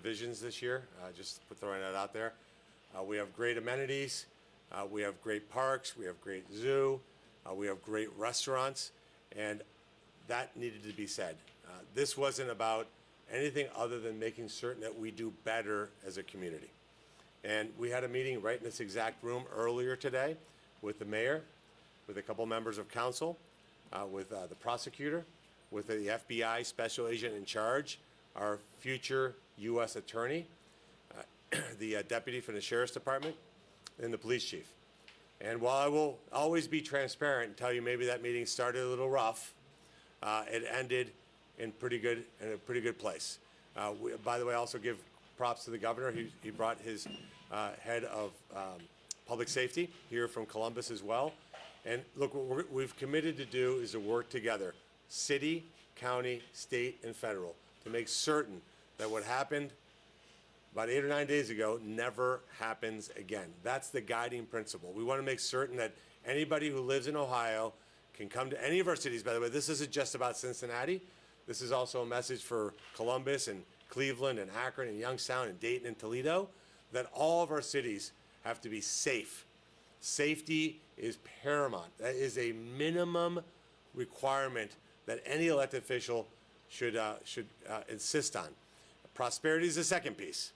divisions this year, just throwing that out there. We have great amenities. We have great parks. We have great zoo. We have great restaurants. And that needed to be said. This wasn't about anything other than making certain that we do better as a community. And we had a meeting right in this exact room earlier today with the mayor, with a couple members of council, with the prosecutor, with the FBI special agent in charge, our future U.S. attorney, the deputy from the sheriff's department, and the police chief. And while I will always be transparent and tell you maybe that meeting started a little rough, it ended in a pretty good place. By the way, I also give props to the governor. He brought his head of public safety here from Columbus as well. And look, what we've committed to do is to work together, city, county, state, and federal, to make certain that what happened about 8 or 9 days ago never happens again. That's the guiding principle. We want to make certain that anybody who lives in Ohio can come to any of our cities. By the way, this isn't just about Cincinnati. This is also a message for Columbus and Cleveland and Akron and Youngstown and Dayton and Toledo, that all of our cities have to be safe. Safety is paramount. That is a minimum requirement that any elected official should insist on. Prosperity is the second piece,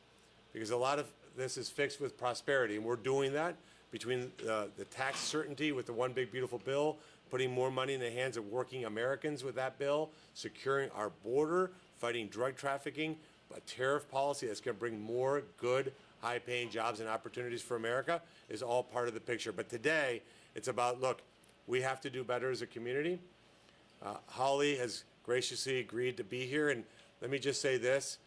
because a lot of this is fixed with prosperity, and we're doing that between the tax certainty with the One Big Beautiful Bill, putting more money in the hands of working Americans with that bill, securing our border, fighting drug trafficking, a tariff policy that's going to bring more good, high-paying jobs and opportunities for America is all part of the picture. But today, it's about, look, we have to do better as a community. Holly has graciously agreed to be here, and let me just say this.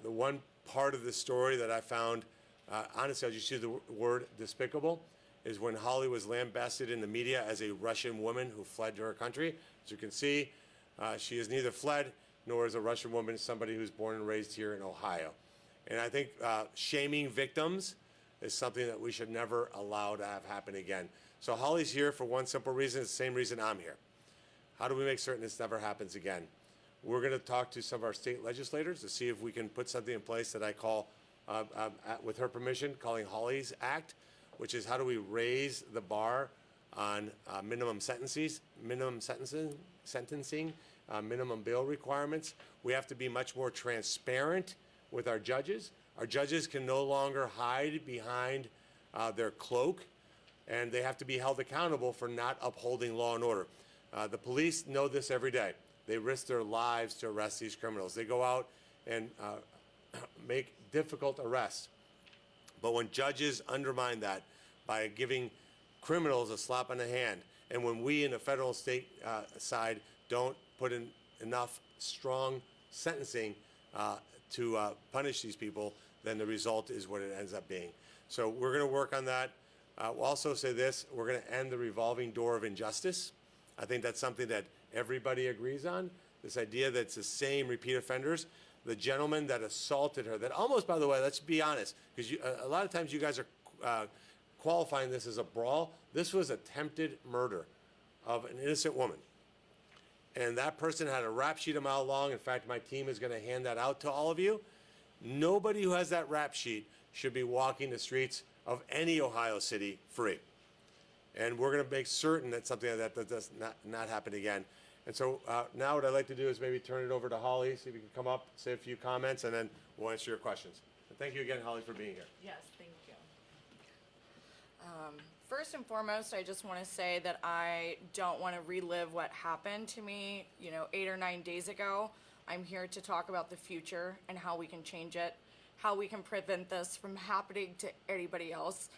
The one part of the story that I found, honestly, I'll just use the word despicable, is when Holly was lambasted in the media as a Russian woman who fled to her country. As you can see, she has neither fled nor is a Russian woman somebody who's born and raised here in Ohio. And I think shaming victims is something that we should never allow to have happen again. So Holly's here for one simple reason. It's the same reason I'm here. How do we make certain this never happens again? We're going to talk to some of our state legislators to see if we can put something in place that I call, with her permission, calling Holly's Act, which is how do we raise the bar on minimum sentencing, minimum bail requirements. We have to be much more transparent with our judges. Our judges can no longer hide behind their cloak, and they have to be held accountable for not upholding law and order. The police know this every day. They risk their lives to arrest these criminals. They go out and make difficult arrests. But when judges undermine that by giving criminals a slap on the hand, and when we in the federal and state side don't put in enough strong sentencing to punish these people, then the result is what it ends up being. So we're going to work on that. We'll also say this, we're going to end the revolving door of injustice. I think that's something that everybody agrees on, this idea that it's the same repeat offenders. The gentleman that assaulted her, that almost, by the way, let's be honest, because a lot of times you guys are qualifying this as a brawl. This was attempted murder of an innocent woman. And that person had a rap sheet a mile long. In fact, my team is going to hand that out to all of you. Nobody who has that rap sheet should be walking the streets of any Ohio city free. And we're going to make certain that something like that does not happen again. And so now what I'd like to do is maybe turn it over to Holly, see if you can come up, say a few comments, and then we'll answer your questions. And thank you again, Holly, for being here. Yes, thank you. First and foremost, I just want to say that I don't want to relive what happened to me, 8 or 9 days ago. I'm here to talk about the future and how we can change it, how we can prevent this from happening to anybody else.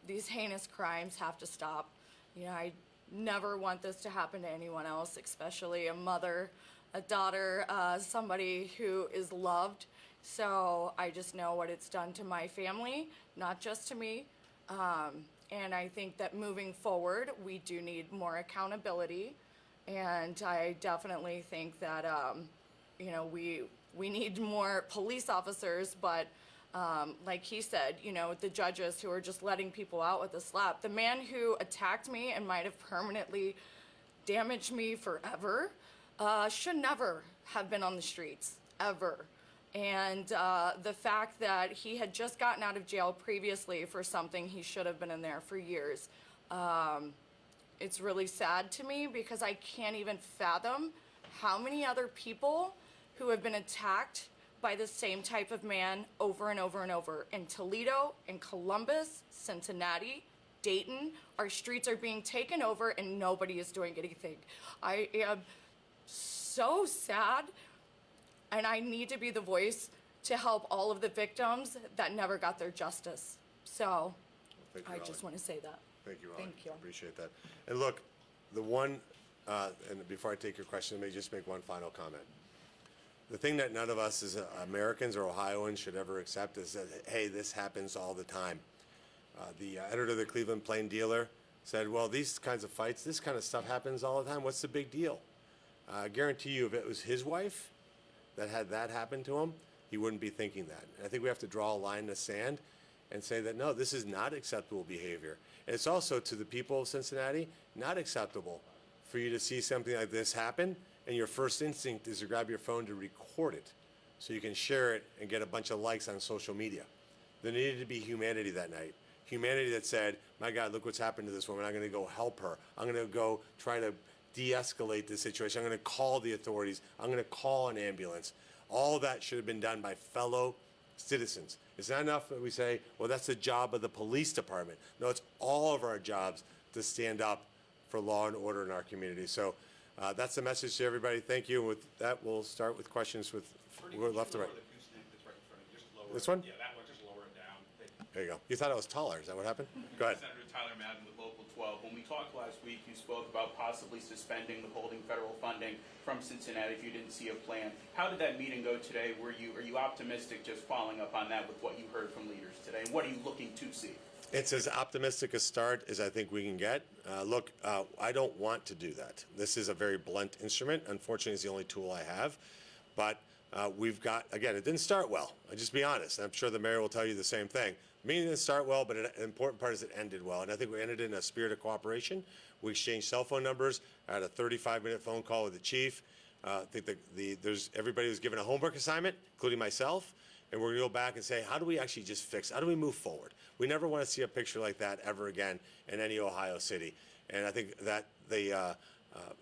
These heinous crimes have to stop. I never want this to happen to anyone else, especially a mother, a daughter, somebody who is loved. So I just know what it's done to my family, not just to me. And I think that moving forward, we do need more accountability. And I definitely think that, we need more police officers, but like he said, the judges who are just letting people out with a slap. The man who attacked me and might have permanently damaged me forever should never have been on the streets, ever. And the fact that he had just gotten out of jail previously for something he should have been in there for years. It's really sad to me because I can't even fathom how many other people who have been attacked by the same type of man over and over and over. In Toledo, in Columbus, Cincinnati, Dayton, our streets are being taken over and nobody is doing anything. I am so sad, and I need to be the voice to help all of the victims that never got their justice. So Thank you, I Holly. just want to say that. Thank you, Holly. Thank you. Appreciate that. And look, and before I take your question, let me just make one final comment. The thing that none of us as Americans or Ohioans should ever accept is that, hey, this happens all the time. The editor of the Cleveland Plain Dealer said, well, these kinds of fights, this kind of stuff happens all the time. What's the big deal? I guarantee you if it was his wife that had that happen to him, he wouldn't be thinking that. And I think we have to draw a line in the sand and say that, no, this is not acceptable behavior. And it's also, to the people of Cincinnati, not acceptable for you to see something like this happen, and your first instinct is to grab your phone to record it so you can share it and get a bunch of likes on social media. There needed to be humanity that night. Humanity that said, my God, look what's happened to this woman. I'm going to go help her. I'm going to go try to de-escalate the situation. I'm going to call the authorities. I'm going to call an ambulance. All of that should have been done by fellow citizens. It's not enough that we say, well, that's the job of the police department. No, it's all of our jobs to stand up for law and order in our community. So that's the message to everybody. Thank you. And with that, we'll start with questions with left to right. This one? Yeah, that one, just lower it down. There you go. You thought I was taller. Is that what happened? Go ahead. Senator Tyler Madden with Local 12. When we talked last week, you spoke about possibly suspending the holding federal funding from Cincinnati if you didn't see a plan. How did that meeting go today? Are you optimistic, just following up on that with what you heard from leaders today? And what are you looking to see? It's as optimistic a start as I think we can get. Look, I don't want to do that. This is a very blunt instrument. Unfortunately, it's the only tool I have. But we've got, again, it didn't start well. I'll just be honest. I'm sure the mayor will tell you the same thing. The meeting didn't start well, but an important part is it ended well. And I think we ended in a spirit of cooperation. We exchanged cell phone numbers. I had a 35-minute phone call with the chief. I think everybody was given a homework assignment, including myself. And we're going to go back and say, how do we actually just fix? How do we move forward? We never want to see a picture like that ever again in any Ohio city. And I think that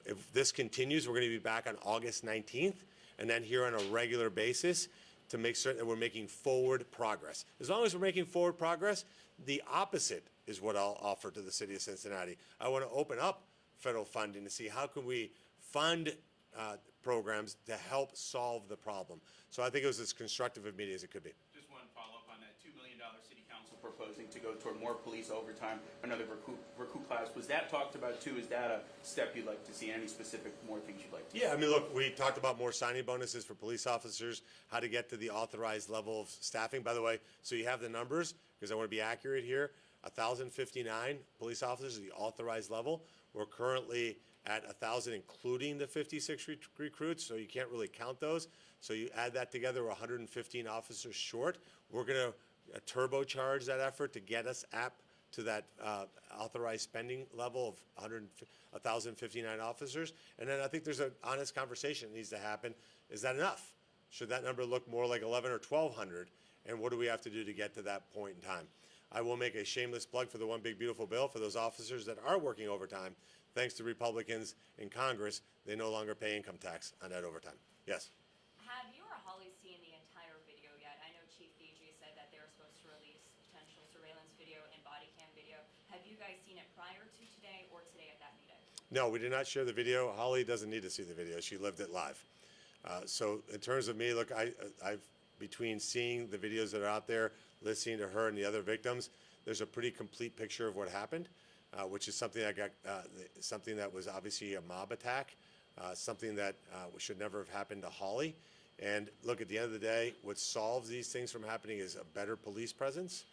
if this continues, we're going to be back on August 19th, and then here on a regular basis to make certain that we're making forward progress. As long as we're making forward progress, the opposite is what I'll offer to the city of Cincinnati. I want to open up federal funding to see how can we fund programs to help solve the problem. So I think it was as constructive a meeting as it could be. Just one follow-up on that. $2 million city council proposing to go toward more police overtime, another recruit class. Was that talked about too? Is that a step you'd like to see? Any specific more things you'd like to see? Yeah, I mean, look, we talked about more signing bonuses for police officers, how to get to the authorized level of staffing. By the way, so you have the numbers, because I want to be accurate here. 1,059 police officers at the authorized level. We're currently at 1,000, including the 56 recruits, so you can't really count those. So you add that together, we're 115 officers short. We're going to turbocharge that effort to get us up to that authorized spending level of 1,059 officers. And then I think there's an honest conversation that needs to happen. Is that enough? Should that number look more like 1,100 or 1,200? And what do we have to do to get to that point in time? I will make a shameless plug for the One Big Beautiful Bill for those officers that are working overtime. Thanks to Republicans in Congress, they no longer pay income tax on that overtime. Yes? Have you or Holly seen the entire video yet? I know Chief Fiji said that they were supposed to release potential surveillance video and body cam video. Have you guys seen it prior to today or today at that meeting? No, we did not share the video. Holly doesn't need to see the video. She lived it live. So in terms of me, look, I've between seeing the videos that are out there, listening to her and the other victims, there's a pretty complete picture of what happened, which is something something that was obviously a mob attack, something that should never have happened to Holly. And look, at the end of the day, what solves these things from happening is a better police presence,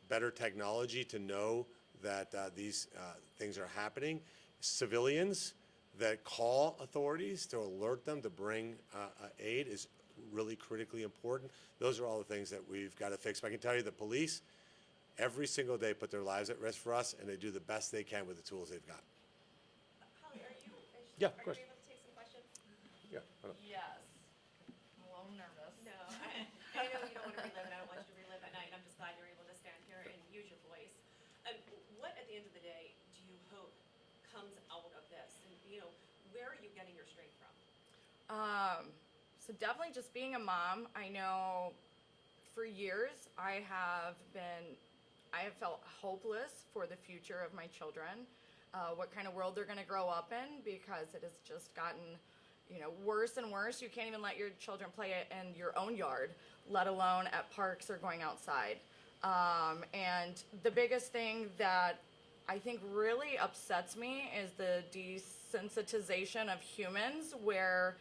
better technology to know that these things are happening, civilians that call authorities to alert them to bring aid is really critically important. Those are all the things that we've got to fix. But I can tell you the police every single day put their lives at risk for us, and they do the best they can with the tools they've got. Holly, Yeah, of course. Are you able to take some questions? Yeah. Yes. I'm a little nervous. No. getting your strength from? So definitely just being a mom. I know for years I have felt hopeless for the future of my children, what kind of world they're going to grow up in, because it has just gotten, worse and worse. You can't even let your children play it in your own yard, let alone at parks or going outside. And the biggest thing that I think really upsets me is the desensitization of humans, where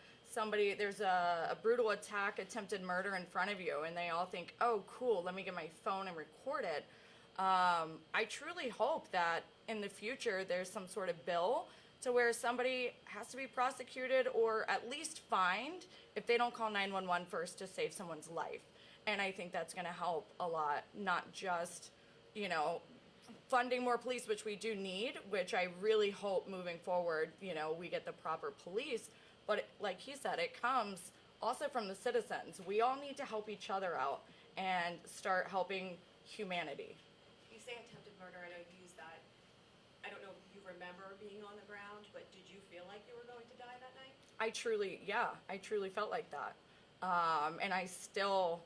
there's a brutal attack, attempted murder in front of you, and they all think, oh, cool, let me get my phone and record it. I truly hope that in the future there's some sort of bill to where somebody has to be prosecuted or at least fined if they don't call 911 first to save someone's life. And I think that's going to help a lot, not just, funding more police, which we do need, which I really hope moving forward, we get the proper police. But like he said, it comes also from the citizens. We all need to help each other out and start helping humanity. You say attempted murder, I know you use that. I don't know if you remember being on the ground, but did you feel like you were going to die that night? I truly felt like that. And I still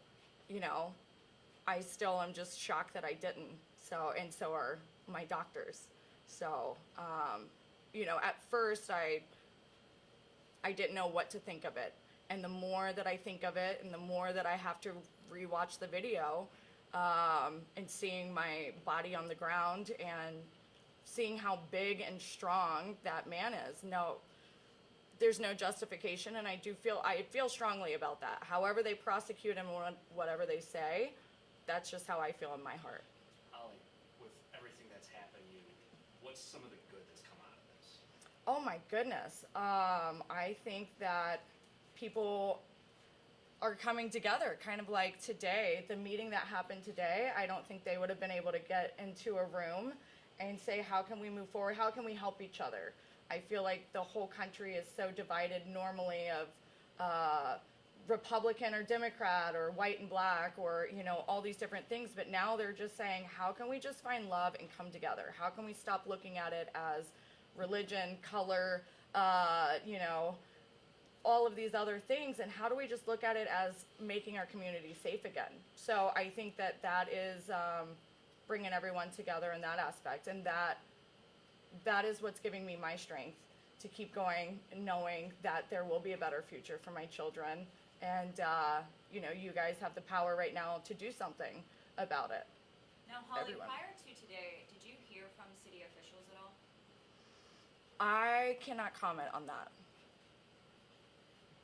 am just shocked that I didn't. So are my doctors. So, at first I didn't know what to think of it. And the more that I think of it and the more that I have to rewatch the video, and seeing my body on the ground and seeing how big and strong that man is, there's no justification, and I feel strongly about that. However they prosecute him, whatever they say, that's just how I feel in my heart. Ollie, with everything that's happened to you, what's some of the good that's come out of this? Oh my goodness. I think that people are coming together, kind of like today, the meeting that happened today. I don't think they would have been able to get into a room and say, how can we move forward? How can we help each other? I feel like the whole country is so divided normally of Republican or Democrat or white and black or, all these different things. But now they're just saying, how can we just find love and come together? How can we stop looking at it as religion, color, all of these other things, and how do we just look at it as making our community safe again? So I think that is bringing everyone together in that aspect, and that is what's giving me my strength to keep going, knowing that there will be a better future for my children, and you guys have the power right now to do something about it. Now, Holly, Everyone. prior to today, did you hear from city officials at all? I cannot comment on that.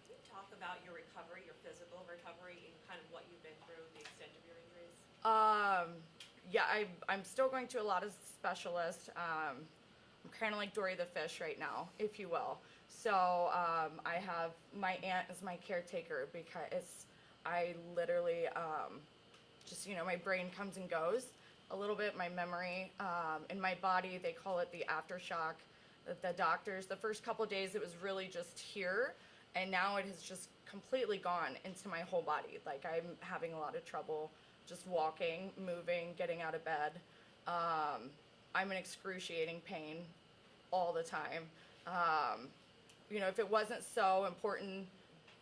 Can you talk about your recovery, your physical recovery, and kind of what you've been through, the extent of your injuries? I'm still going to a lot of specialists. I'm kind of like Dory the fish right now, if you will. So I have my aunt as my caretaker because I literally my brain comes and goes a little bit. My memory in my body, they call it the aftershock. The doctors, the first couple of days, it was really just here, and now it has just completely gone into my whole body. Like, I'm having a lot of trouble just walking, moving, getting out of bed. I'm in excruciating pain all the time. If it wasn't so important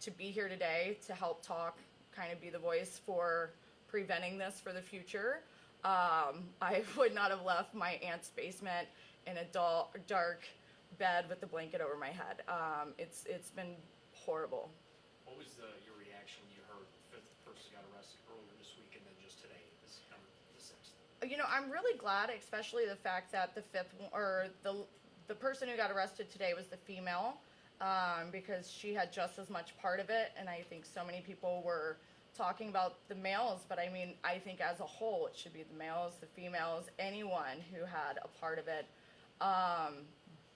to be here today to help talk, kind of be the voice for preventing this for the future, I would not have left my aunt's basement in a dark bed with the blanket over my head. It's been horrible. What was your reaction when you heard the fifth person got arrested earlier this week and then just today, the sixth? I'm really glad, especially the fact that the person who got arrested today was the female, because she had just as much part of it, and I think so many people were talking about the males, but I think as a whole it should be the males, the females, anyone who had a part of it.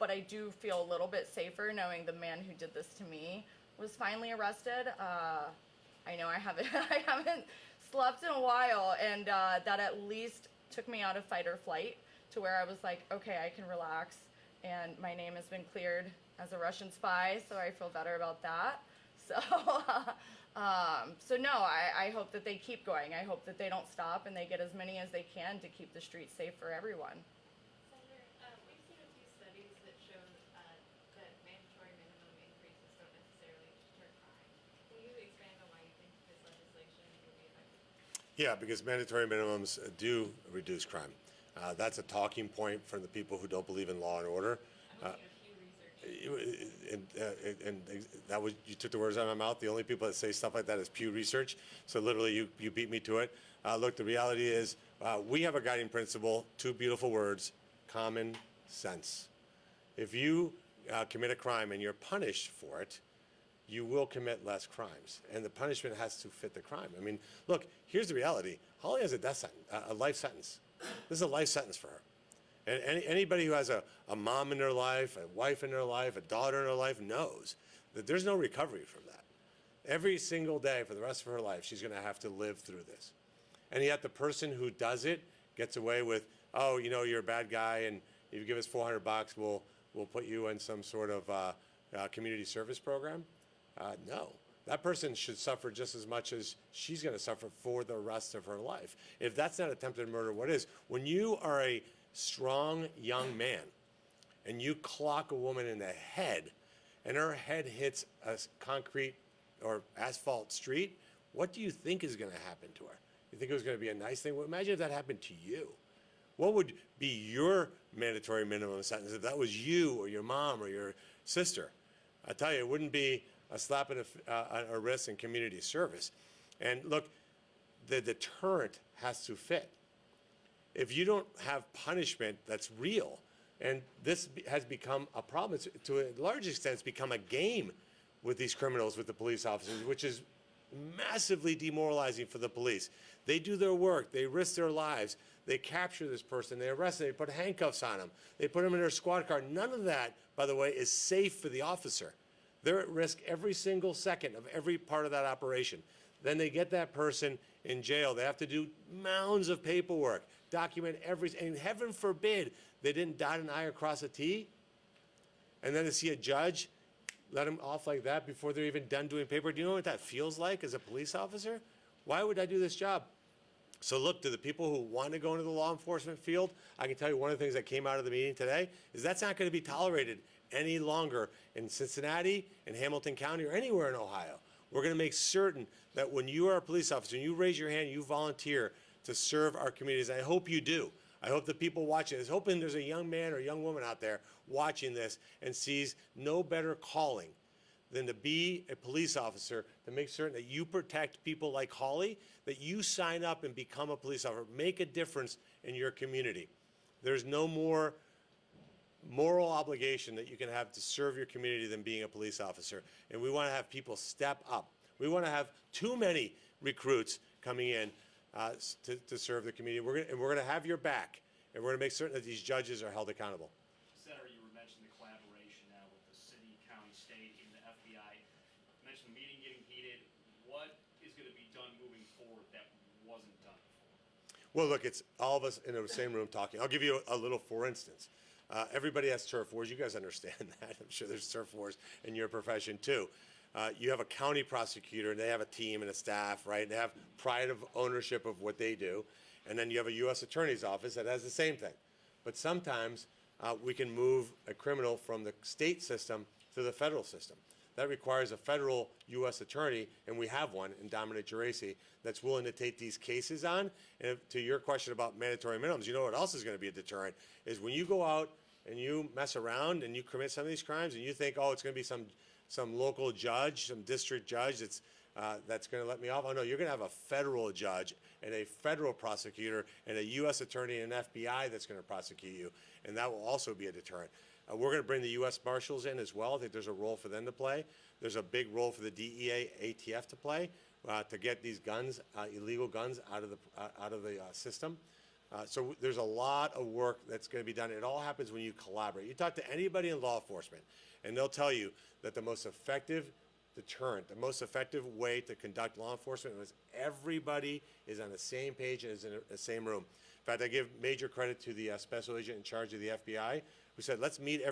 But I do feel a little bit safer knowing the man who did this to me was finally arrested. I know I haven't slept in a while, and that at least took me out of fight or flight to where I was like, okay, I can relax, and my name has been cleared as a Russian spy, so I feel better about that. So no, I hope that they keep going. I hope that they don't stop and they get as many as they can to keep the streets safe for everyone. Senator, we've seen a few studies that show that mandatory minimum Yeah, because mandatory minimums do reduce crime. That's a talking point from the people who don't believe in law and order. And that was, you took the words out of my mouth. The only people that say stuff like that is Pew Research. So literally, you beat me to it. Look, the reality is we have a guiding principle, two beautiful words: common sense. If you commit a crime and you're punished for it, you will commit less crimes, and the punishment has to fit the crime. I mean, look, here's the reality: Holly has a death sentence, a life sentence. This is a life sentence for her. And anybody who has a mom in their life, a wife in their life, a daughter in their life knows that there's no recovery from that. Every single day for the rest of her life, she's going to have to live through this. And yet the person who does it gets away with, oh, you know, you're a bad guy, and if you give us $400, we'll put you in some sort of community service program. No. That person should suffer just as much as she's going to suffer for the rest of her life. If that's not attempted murder, what is? When you are a strong young man and you clock a woman in the head and her head hits a concrete or asphalt street, what do you think is going to happen to her? You think it was going to be a nice thing? Well, imagine if that happened to you. What would be your mandatory minimum sentence if that was you or your mom or your sister? I tell you, it wouldn't be a slap in a wrist in community service. And look, the deterrent has to fit. If you don't have punishment that's real, and this has become a problem, to a large extent, it's become a game with these criminals, with the police officers, which is massively demoralizing for the police. They do their work, they risk their lives, they capture this person, they arrest them, they put handcuffs on them, they put them in their squad car. None of that, by the way, is safe for the officer. They're at risk every single second of every part of that operation. Then they get that person in jail. They have to do mounds of paperwork, document everything, and heaven forbid they didn't dot an I or cross a T. And then to see a judge let them off like that before they're even done doing paperwork. Do you know what that feels like as a police officer? Why would I do this job? So look, to the people who want to go into the law enforcement field, I can tell you one of the things that came out of the meeting today is that's not going to be tolerated any longer in Cincinnati, in Hamilton County, or anywhere in Ohio. We're going to make certain that when you are a police officer and you raise your hand, you volunteer to serve our communities. I hope you do. I hope the people watching this, hoping there's a young man or young woman out there watching this and sees no better calling than to be a police officer, to make certain that you protect people like Holly, that you sign up and become a police officer, make a difference in your community. There's no more moral obligation that you can have to serve your community than being a police officer. And we want to have people step up. We want to have too many recruits coming in to serve the community. We're going to have your back, and we're going to make certain that these judges are held accountable. Senator, you were mentioning the collaboration now with the city, county, state, and the FBI. You mentioned the meeting getting heated. What is going to be done moving forward that wasn't done before? Well, look, it's all of us in the same room talking. I'll give you a little for instance. Everybody has turf wars. You guys understand that. I'm sure there's turf wars in your profession too. You have a county prosecutor, and they have a team and a staff, right? They have pride of ownership of what they do. And then you have a U.S. Attorney's Office that has the same thing. But sometimes we can move a criminal from the state system to the federal system. That requires a federal U.S. attorney, and we have one in Dominic Geraci, that's willing to take these cases on. And to your question about mandatory minimums, you know what else is going to be a deterrent is when you go out and you mess around and you commit some of these crimes and you think, oh, it's going to be some local judge, some district judge that's going to let me off. Oh, no, you're going to have a federal judge and a federal prosecutor and a U.S. attorney and an FBI that's going to prosecute you, and that will also be a deterrent. We're going to bring the U.S. Marshals in as well. I think there's a role for them to play. There's a big role for the DEA, ATF to play to get these guns, illegal guns, out of the system. So there's a lot of work that's going to be done. It all happens when you collaborate. You talk to anybody in law enforcement, and they'll tell you that the most effective deterrent, the most effective way to conduct law enforcement is everybody is on the same page and is in the same room. In fact, I give major credit to the special agent in charge of the FBI who said, let's meet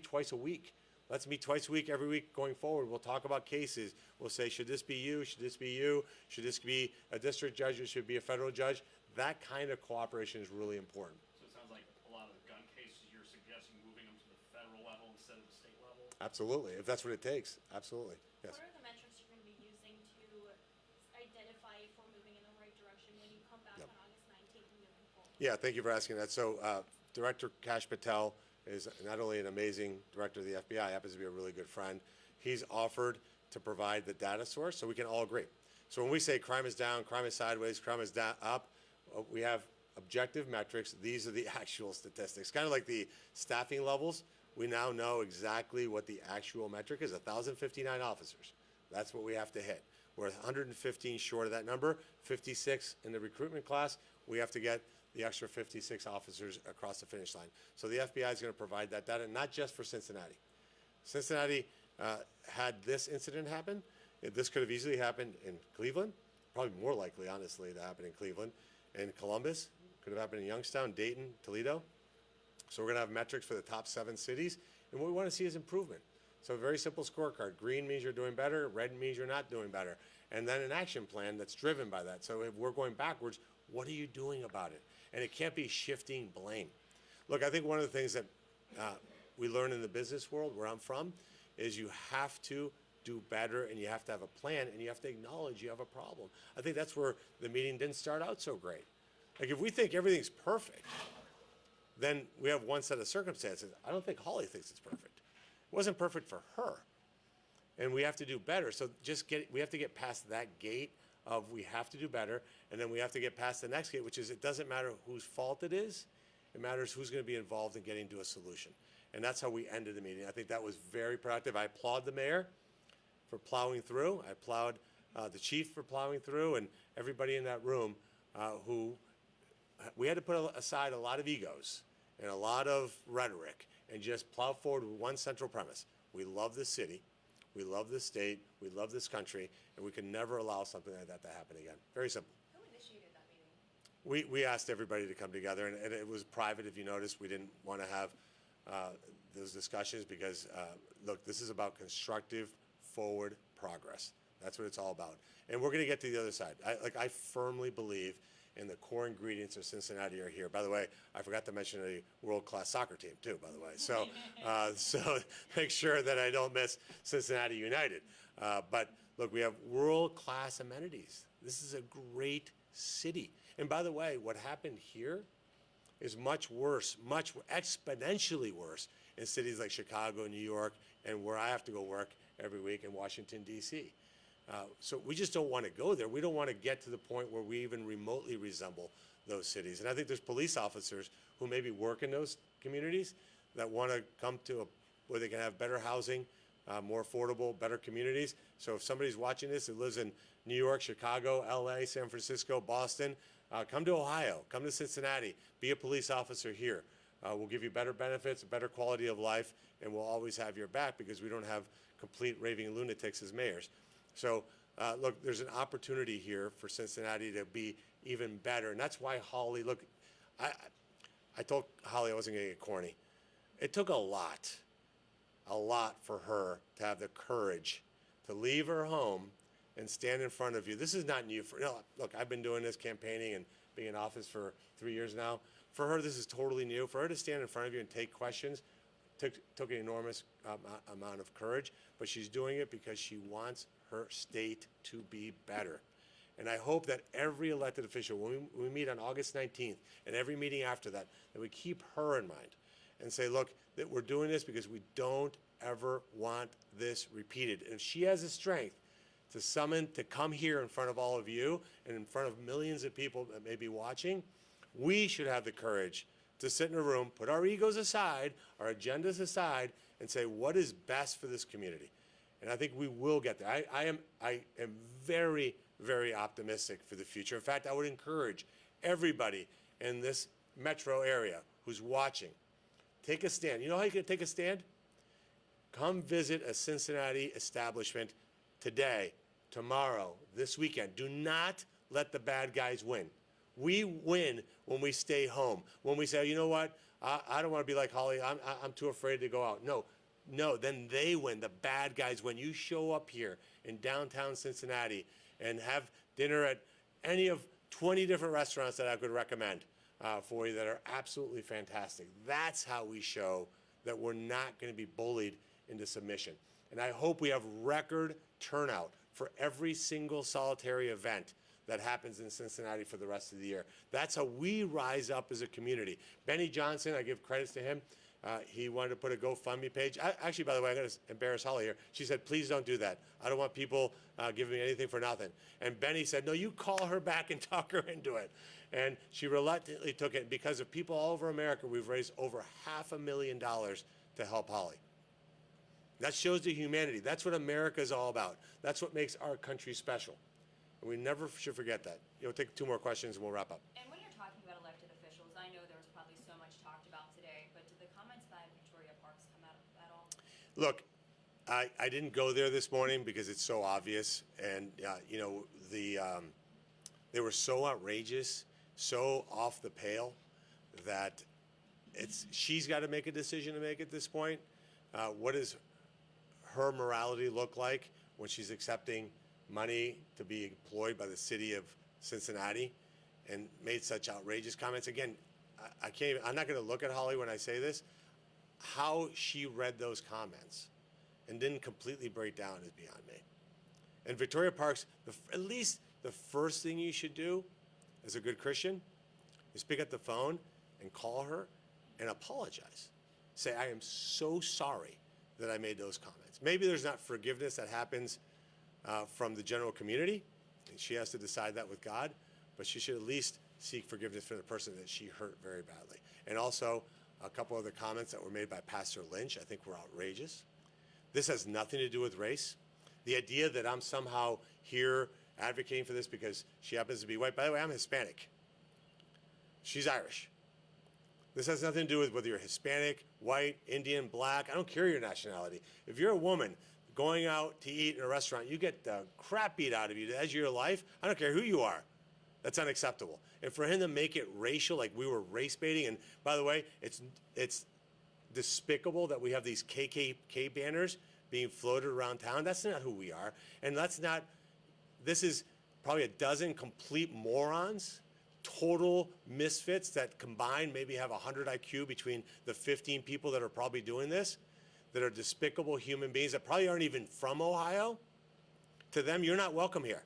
twice a week. Let's meet twice a week, every week going forward. We'll talk about cases. We'll say, should this be you? Should this be you? Should this be a district judge or should it be a federal judge? That kind of cooperation is really important. So it sounds like a lot of the gun cases, you're suggesting moving them to the federal level instead of the state level? Absolutely, if that's what it takes. Absolutely, yes. What are the metrics you're going to be using to identify if we're moving in the right direction with come back Yep. on August 19th and moving forward? Yeah, thank you for asking that. So Director Kash Patel is not only an amazing director of the FBI, happens to be a really good friend. He's offered to provide the data source so we can all agree. So when we say crime is down, crime is sideways, crime is up, we have objective metrics. These are the actual statistics. Kind of like the staffing levels. We now know exactly what the actual metric is, 1,059 officers. That's what we have to hit. We're 115 short of that number, 56 in the recruitment class. We have to get the extra 56 officers across the finish line. So the FBI is going to provide that data, not just for Cincinnati. Cincinnati had this incident happen. This could have easily happened in Cleveland, probably more likely, honestly, to happen in Cleveland. In Columbus, could have happened in Youngstown, Dayton, Toledo. So we're going to have metrics for the top 7 cities, and what we want to see is improvement. So a very simple scorecard. Green means you're doing better, red means you're not doing better. And then an action plan that's driven by that. So if we're going backwards, what are you doing about it? And it can't be shifting blame. Look, I think one of the things that we learn in the business world where I'm from is you have to do better, and you have to have a plan, and you have to acknowledge you have a problem. I think that's where the meeting didn't start out so great. Like if we think everything's perfect, then we have one set of circumstances. I don't think Holly thinks it's perfect. It wasn't perfect for her. And we have to do better. So we have to get past that gate of we have to do better, and then we have to get past the next gate, which is it doesn't matter whose fault it is. It matters who's going to be involved in getting to a solution. And that's how we ended the meeting. I think that was very productive. I applaud the mayor for plowing through. I applaud the chief for plowing through, and everybody in that room who we had to put aside a lot of egos and a lot of rhetoric and just plow forward with one central premise. We love this city, we love this state, we love this country, and we can never allow something like that to happen again. Very simple. Who initiated that meeting? We asked everybody to come together, and it was private, if you noticed. We didn't want to have those discussions because, look, this is about constructive forward progress. That's what it's all about. And we're going to get to the other side. I firmly believe in the core ingredients of Cincinnati are here. By the way, I forgot to mention a world-class soccer team too, by the way. So, so make sure that I don't miss Cincinnati United. But look, we have world-class amenities. This is a great city. And by the way, what happened here is much worse, much exponentially worse in cities like Chicago, New York, and where I have to go work every week in Washington, D.C. So we just don't want to go there. We don't want to get to the point where we even remotely resemble those cities. And I think there's police officers who maybe work in those communities that want to come to where they can have better housing, more affordable, better communities. So if somebody's watching this that lives in New York, Chicago, L.A., San Francisco, Boston, come to Ohio, come to Cincinnati, be a police officer here. We'll give you better benefits, better quality of life, and we'll always have your back because we don't have complete raving lunatics as mayors. So, look, there's an opportunity here for Cincinnati to be even better. And that's why Holly, look, I told Holly I wasn't going to get corny. It took a lot for her to have the courage to leave her home and stand in front of you. This is not new. Look, I've been doing this campaigning and being in office for 3 years now. For her, this is totally new. For her to stand in front of you and take questions took an enormous amount of courage, but she's doing it because she wants her state to be better. And I hope that every elected official, when we meet on August 19th and every meeting after that, that we keep her in mind and say, look, that we're doing this because we don't ever want this repeated. And if she has the strength to come here in front of all of you and in front of millions of people that may be watching, we should have the courage to sit in a room, put our egos aside, our agendas aside, and say, what is best for this community? And I think we will get there. I am very, very optimistic for the future. In fact, I would encourage everybody in this metro area who's watching, take a stand. You know how you can take a stand? Come visit a Cincinnati establishment today, tomorrow, this weekend. Do not let the bad guys win. We win when we stay home. When we say, you know what, I don't want to be like Holly. I'm too afraid to go out. No, then they win. The bad guys win. You show up here in downtown Cincinnati and have dinner at any of 20 different restaurants that I could recommend for you that are absolutely fantastic. That's how we show that we're not going to be bullied into submission. And I hope we have record turnout for every single solitary event that happens in Cincinnati for the rest of the year. That's how we rise up as a community. Benny Johnson, I give credits to him. He wanted to put a GoFundMe page. Actually, by the way, I'm going to embarrass Holly here. She said, please don't do that. I don't want people giving me anything for nothing. And Benny said, no, you call her back and talk her into it. And she reluctantly took it. Because of people all over America, we've raised over $500,000 to help Holly. That shows the humanity. That's what America is all about. That's what makes our country special. And we never should forget that. We'll take 2 more questions and we'll wrap up. And when you're talking about elected officials, I know there was probably so much talked about today, but did the comments by Victoria Parks come out at all? Look, I didn't go there this morning because it's so obvious. And, you know, they were so outrageous, so off the pale that she's got to make a decision to make at this point. What does her morality look like when she's accepting money to be employed by the city of Cincinnati and made such outrageous comments? Again, I'm not going to look at Holly when I say this. How she read those comments and didn't completely break down is beyond me. And Victoria Parks, at least the first thing you should do as a good Christian is pick up the phone and call her and apologize. Say, I am so sorry that I made those comments. Maybe there's not forgiveness that happens from the general community, and she has to decide that with God, but she should at least seek forgiveness for the person that she hurt very badly. And also, a couple other comments that were made by Pastor Lynch I think were outrageous. This has nothing to do with race. The idea that I'm somehow here advocating for this because she happens to be white. By the way, I'm Hispanic. She's Irish. This has nothing to do with whether you're Hispanic, white, Indian, black. I don't care your nationality. If you're a woman going out to eat in a restaurant, you get the crap beat out of you as your life. I don't care who you are. That's unacceptable. And for him to make it racial, like we were race baiting, and by the way, it's despicable that we have these KKK banners being floated around town. That's not who we are. And this is probably a dozen complete morons, total misfits that combined maybe have 100 IQ between the 15 people that are probably doing this, that are despicable human beings that probably aren't even from Ohio. To them, you're not welcome here.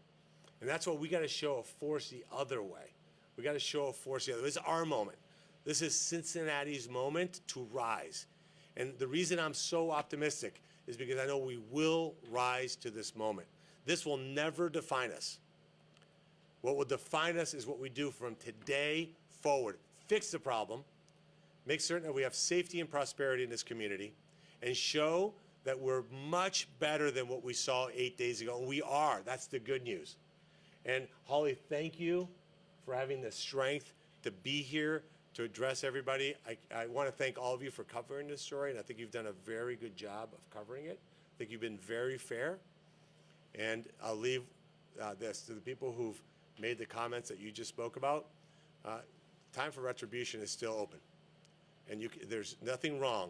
And that's what we got to show a force the other way. We got to show a force the other way. This is our moment. This is Cincinnati's moment to rise. And the reason I'm so optimistic is because I know we will rise to this moment. This will never define us. What will define us is what we do from today forward. Fix the problem, make certain that we have safety and prosperity in this community, and show that we're much better than what we saw 8 days ago. And we are. That's the good news. And Holly, thank you for having the strength to be here to address everybody. I want to thank all of you for covering this story, and I think you've done a very good job of covering it. I think you've been very fair. And I'll leave this to the people who've made the comments that you just spoke about. Time for retribution is still open. And there's nothing wrong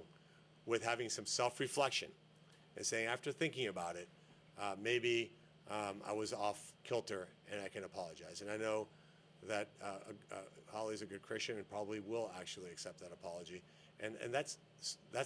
with having some self-reflection and saying, after thinking about it, maybe I was off kilter and I can apologize. And I know that Holly's a good Christian and probably will actually accept that apology. And that's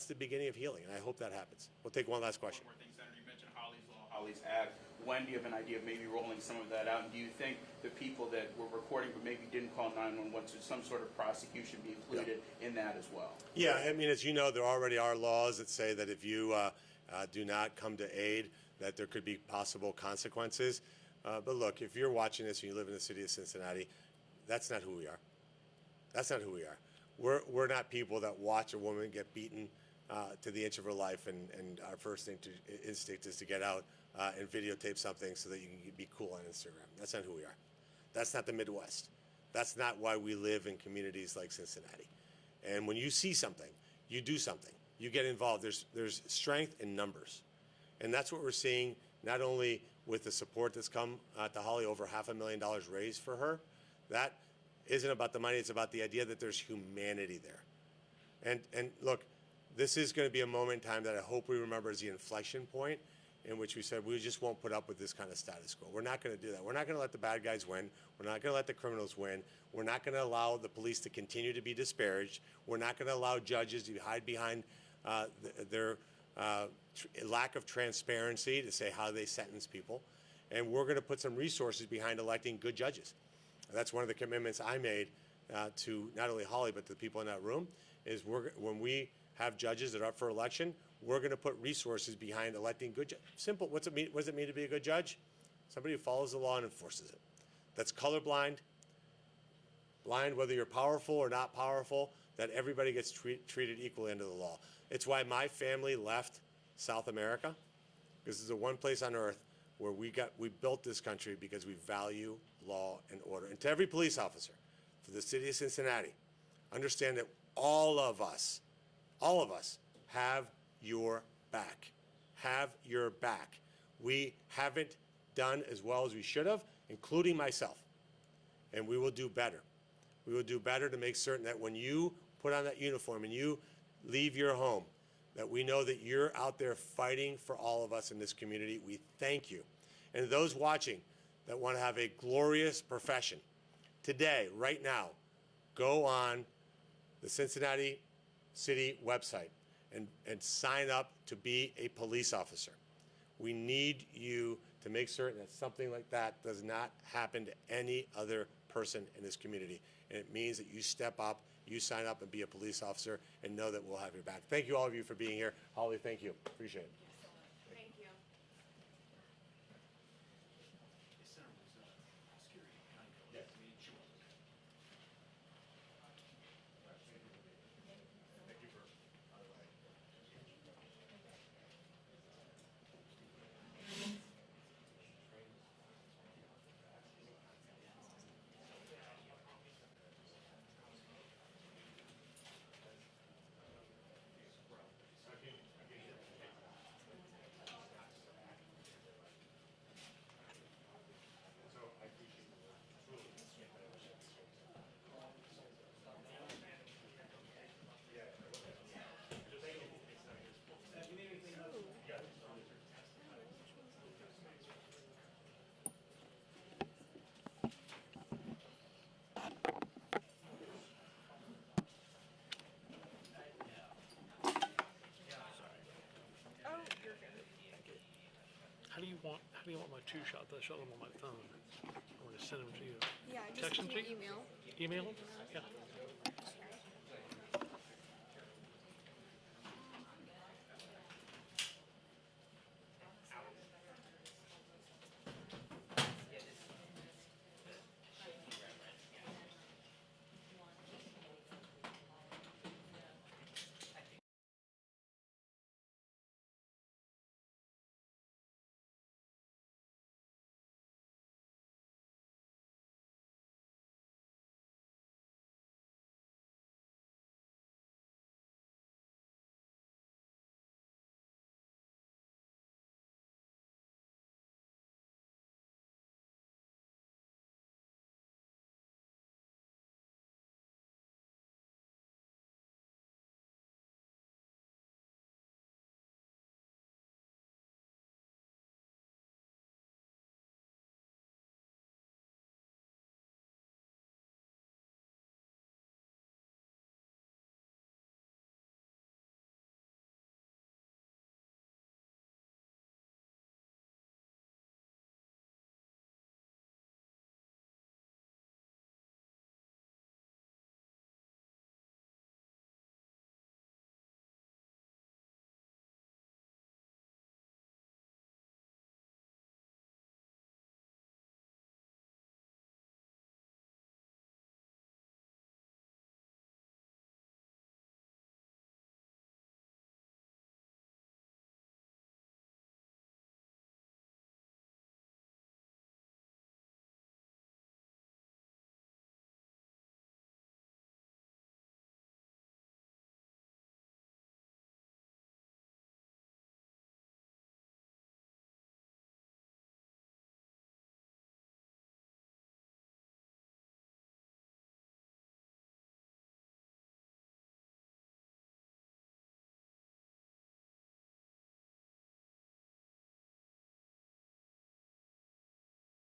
the beginning of healing, and I hope that happens. We'll take one last question. One more thing, Senator. You mentioned Holly's Law, Holly's Act. When do you have an idea of maybe rolling some of that out? And do you think the people that were recording but maybe didn't call 911, should some sort of prosecution be included in that as well? Yeah, I mean, as you know, there already are laws that say that if you do not come to aid, that there could be possible consequences. But look, if you're watching this and you live in the city of Cincinnati, that's not who we are. That's not who we are. We're not people that watch a woman get beaten to the inch of her life, and our first instinct is to get out and videotape something so that you can be cool on Instagram. That's not who we are. That's not the Midwest. That's not why we live in communities like Cincinnati. And when you see something, you do something. You get involved. There's strength in numbers. And that's what we're seeing, not only with the support that's come to Holly, over $500,000 raised for her. That isn't about the money. It's about the idea that there's humanity there. And look, this is going to be a moment in time that I hope we remember as the inflection point in which we said we just won't put up with this kind of status quo. We're not going to do that. We're not going to let the bad guys win. We're not going to let the criminals win. We're not going to allow the police to continue to be disparaged. We're not going to allow judges to hide behind their lack of transparency to say how they sentence people. and we're going to put some resources behind electing good judges. That's one of the commitments I made to not only Holly but the people in that room, is when we have judges that are up for election, we're going to put resources behind electing good judges. Simple. What does it mean to be a good judge? Somebody who follows the law and enforces it. That's colorblind, blind whether you're powerful or not powerful, that everybody gets treated equally under the law. It's why my family left South America, because this is the one place on earth where we built this country because we value law and order. And to every police officer for the city of Cincinnati, understand that all of us have your back. Have your back. We haven't done as well as we should have, including myself. And we will do better. We will do better to make certain that when you put on that uniform and you leave your home, that we know that you're out there fighting for all of us in this community. We thank you. And those watching that want to have a glorious profession, today, right now, go on the Cincinnati City website and sign up to be a police officer. We need you to make certain that something like that does not happen to any other person in this community. And it means that you step up, you sign up and be a police officer, and know that we'll have your back. Thank you, all of you, for being here. Holly, thank you. Appreciate it. Thank you. How do you want my two-shot? I shot them on my phone. I want to send them to you. Yeah, Text them to you? email. Email them? Yeah.